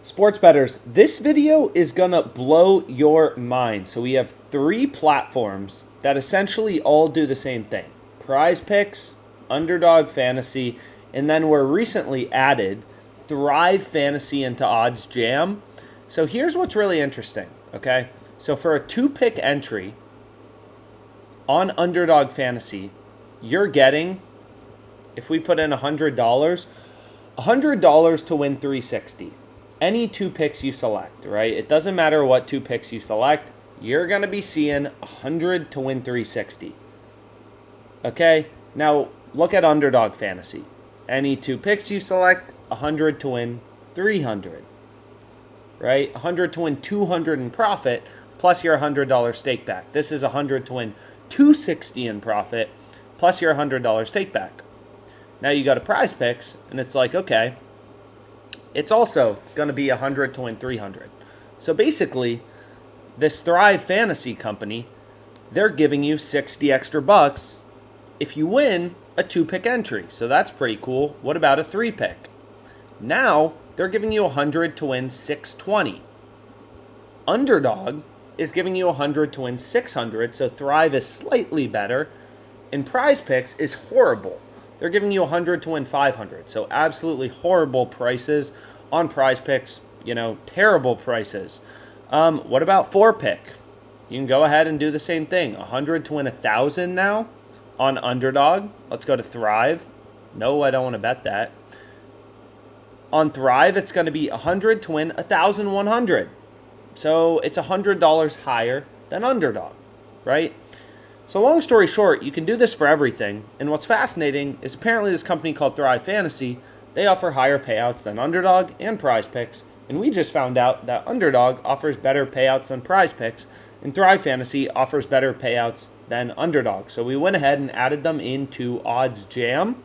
Sports bettors, this video is gonna blow your mind. So we have three platforms that essentially all do the same thing. PrizePicks, Underdog Fantasy, and then we're recently added ThriveFantasy into OddsJam. So here's what's really interesting, okay? So for a two-pick entry on Underdog Fantasy, you're getting, if we put in $100 to win $360. Any two picks you select, right? It doesn't matter what two picks you select. You're going to be seeing 100 to win 360. Okay? Now, look at Underdog Fantasy. Any two picks you select, 100 to win 300. Right? 100 to win 200 in profit, plus your $100 stake back. This is 100 to win 260 in profit, plus your $100 stake back. Now you go to PrizePicks, and it's like, okay, it's also going to be 100 to win 300. So basically, this Thrive Fantasy company, they're giving you 60 extra bucks if you win a two-pick entry. So that's pretty cool. What about a three-pick? Now, they're giving you 100 to win 620. Underdog is giving you 100 to win 600, so Thrive is slightly better. And PrizePicks is horrible. They're giving you 100 to win 500. So absolutely horrible prices on PrizePicks. Terrible prices. What about four pick? You can go ahead and do the same thing. 100 to win 1,000 now on Underdog. Let's go to Thrive. No, I don't want to bet that. On Thrive, it's going to be 100 to win 1,100. So it's $100 higher than Underdog, right? So long story short, you can do this for everything. And what's fascinating is apparently this company called Thrive Fantasy, they offer higher payouts than Underdog and PrizePicks. And we just found out that Underdog offers better payouts than PrizePicks, and Thrive Fantasy offers better payouts than Underdog. So we went ahead and added them into OddsJam.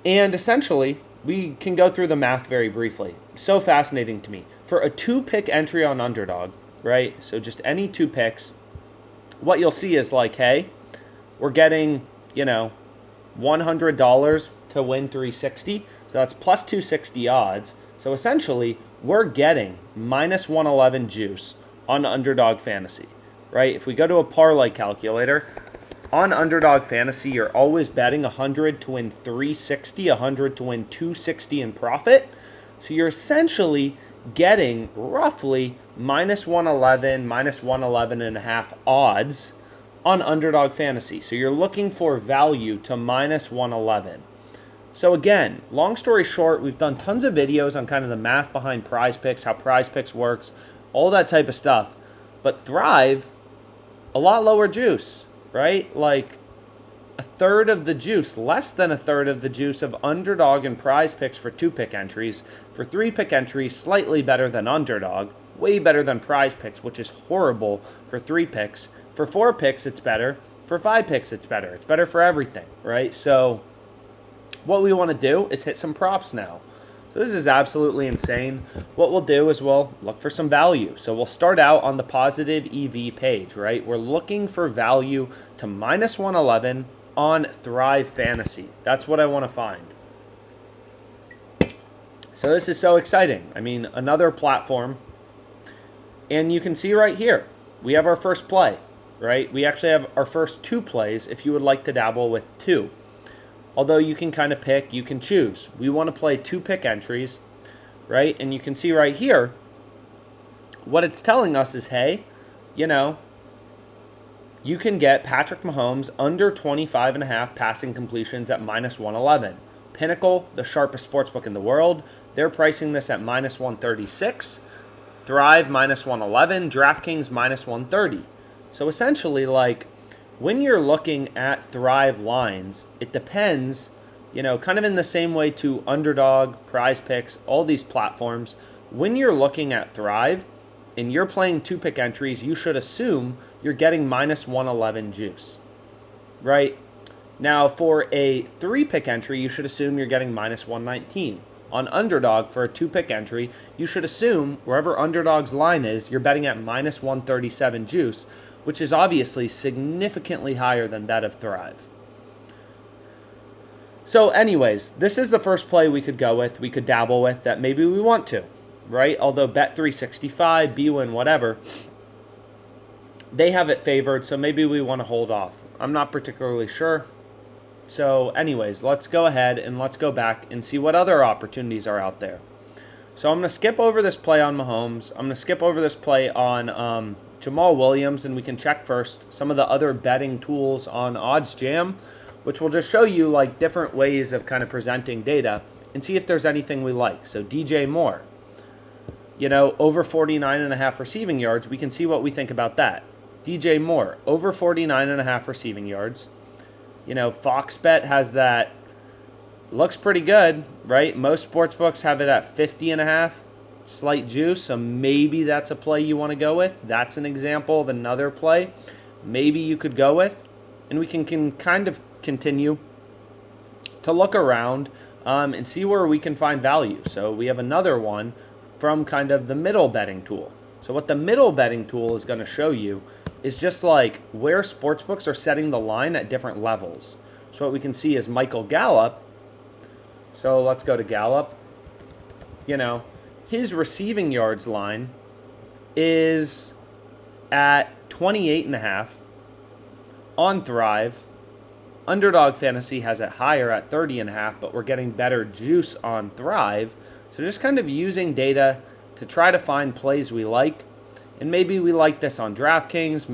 And essentially, we can go through the math very briefly. So fascinating to me. For a two-pick entry on Underdog, right? So just any two picks, what you'll see is like, hey, we're getting, $100 to win 360. So that's plus 260 odds. So essentially, we're getting minus 111 juice on Underdog Fantasy, right? If we go to a parlay calculator, on Underdog Fantasy, you're always betting 100 to win 360, 100 to win 260 in profit. So you're essentially getting roughly minus 111 and a half odds on Underdog Fantasy. So you're looking for value to minus 111. So again, long story short, we've done tons of videos on kind of the math behind PrizePicks, how PrizePicks works, all that type of stuff. But Thrive, a lot lower juice, right? Like a third of the juice, less than a third of the juice of Underdog and PrizePicks for two-pick entries. For three-pick entries, slightly better than Underdog, way better than PrizePicks, which is horrible for three picks. For four picks, it's better. For five picks, it's better. It's better for everything, right? So what we want to do is hit some props now. So this is absolutely insane. What we'll do is we'll look for some value. So we'll start out on the positive EV page, right? We're looking for value to minus 111 on Thrive Fantasy. That's what I want to find. So this is so exciting. I mean, another platform. And you can see right here, we have our first play, right? We actually have our first two plays if you would like to dabble with two. Although you can kind of pick, you can choose. We want to play two pick entries, right? And you can see right here, what it's telling us is, hey, you can get Patrick Mahomes under 25.5 passing completions at minus 111. Pinnacle, the sharpest sportsbook in the world, they're pricing this at minus 136. Thrive, minus 111. DraftKings, minus 130. So essentially, when you're looking at Thrive lines, it depends, kind of in the same way to Underdog, PrizePicks, all these platforms. When you're looking at Thrive and you're playing two-pick entries, you should assume you're getting minus 111 juice, right? Now, for a three-pick entry, you should assume you're getting minus 119. On Underdog, for a two-pick entry, you should assume wherever Underdog's line is, you're betting at minus 137 juice, which is obviously significantly higher than that of Thrive. So anyways, this is the first play we could go with, we could dabble with, that maybe we want to. right? Although Bet365, BWin, whatever, they have it favored, so maybe we want to hold off. I'm not particularly sure. So anyways, let's go ahead and let's go back and see what other opportunities are out there. So I'm going to skip over this play on Mahomes. I'm going to skip over this play on Jamal Williams, and we can check first some of the other betting tools on OddsJam, which will just show you like different ways of kind of presenting data and see if there's anything we like. So DJ Moore, over 49.5 receiving yards. We can see what we think about that. DJ Moore, over 49.5 receiving yards. Fox Bet has that. Looks pretty good, right? Most sportsbooks have it at 50.5, slight juice, so maybe that's a play you want to go with. That's an example of another play maybe you could go with. And we can kind of continue to look around and see where we can find value. So we have another one from kind of the middle betting tool. So what the middle betting tool is going to show you is just like where sportsbooks are setting the line at different levels. So what we can see is Michael Gallup. So let's go to Gallup. His receiving yards line is at 28.5 on Thrive. Underdog Fantasy has it higher at 30.5, but we're getting better juice on Thrive. So just kind of using data to try to find plays we like. And maybe we like this on DraftKings,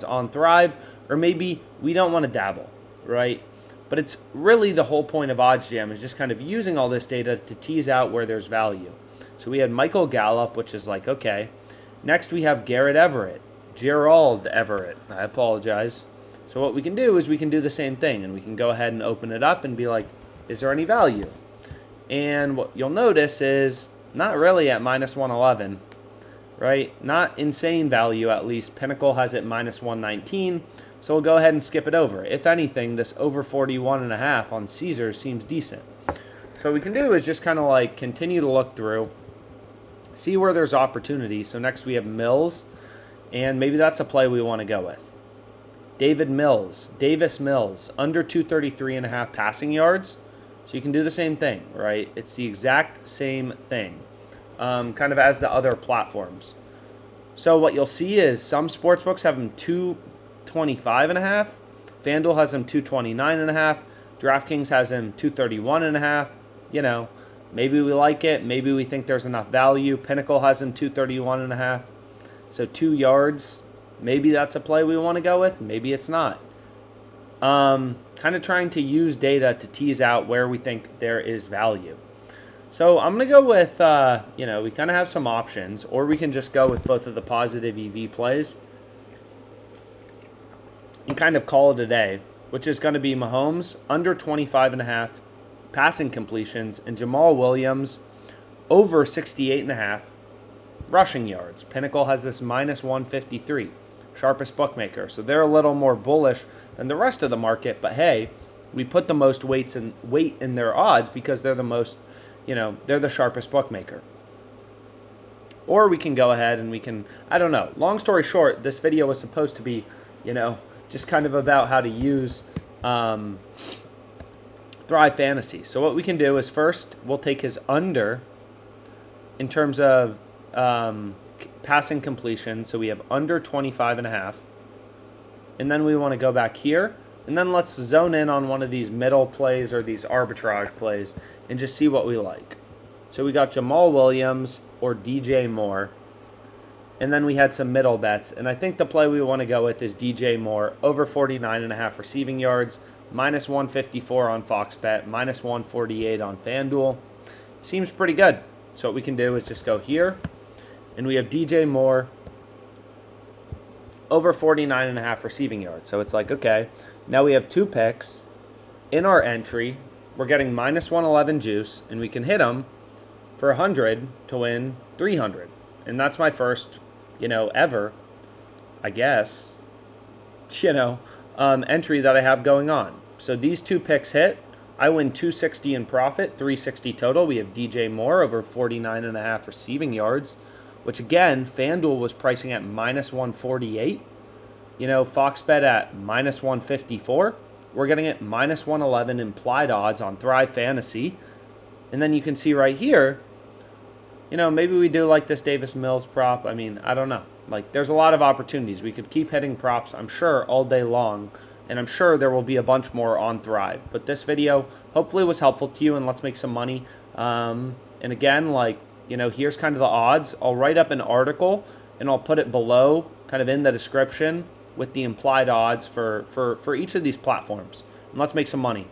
on Thrive, or maybe we don't want to dabble, right? But it's really the whole point of OddsJam is just kind of using all this data to tease out where there's value. So we had Michael Gallup, which is like, okay. Next we have Gerald Everett. I apologize. So what we can do is we can do the same thing, and we can go ahead and open it up and be like, is there any value? And what you'll notice is not really at minus 111, right? Not insane value, at least. Pinnacle has it minus 119, so we'll go ahead and skip it over. If anything, this over 41.5 on Caesars seems decent. So what we can do is just kind of like continue to look through, see where there's opportunity. So next we have Mills, and maybe that's a play we want to go with. Davis Mills, under 233.5 passing yards. So you can do the same thing, right? It's the exact same thing, kind of as the other platforms. So what you'll see is some sportsbooks have them 225.5. FanDuel has them 229.5. DraftKings has them 231.5. Maybe we like it. Maybe we think there's enough value. Pinnacle has them 231.5. So 2 yards. Maybe that's a play we want to go with. Maybe it's not. Kind of trying to use data to tease out where we think there is value. So I'm going to go with, we kind of have some options, or we can just go with both of the positive EV plays and kind of call it a day, which is going to be Mahomes under 25.5 passing completions and Jamal Williams over 68.5 rushing yards. Pinnacle has this minus 153, sharpest bookmaker. So they're a little more bullish than the rest of the market, but hey, we put the most weight in their odds because they're the most, they're the sharpest bookmaker. Or we can go ahead and we can, I don't know. Long story short, this video was supposed to be, just kind of about how to use ThriveFantasy. So what we can do is first, we'll take his under in terms of passing completion. So we have under 25.5. And then we want to go back here. And then let's zone in on one of these middle plays or these arbitrage plays and just see what we like. So we got Jamal Williams or DJ Moore. And then we had some middle bets. And I think the play we want to go with is DJ Moore over 49.5 receiving yards, minus 154 on Fox Bet, minus 148 on FanDuel. Seems pretty good. So what we can do is just go here. And we have DJ Moore over 49.5 receiving yards. So it's like, okay, now we have 2 picks in our entry. We're getting minus 111 juice, and we can hit them for 100 to win 300. And that's my first, ever, I guess, entry that I have going on. So these 2 picks hit. I win 260 in profit, 360 total. We have DJ Moore over 49.5 receiving yards, which again, FanDuel was pricing at minus 148. Fox Bet at minus 154. We're getting it minus 111 implied odds on ThriveFantasy. And then you can see right here, maybe we do like this Davis Mills prop. I mean, I don't know. Like, there's a lot of opportunities. We could keep hitting props, I'm sure, all day long. And I'm sure there will be a bunch more on Thrive. But this video hopefully was helpful to you, and let's make some money. And again, here's kind of the odds. I'll write up an article, and I'll put it below, kind of in the description, with the implied odds for each of these platforms. And let's make some money.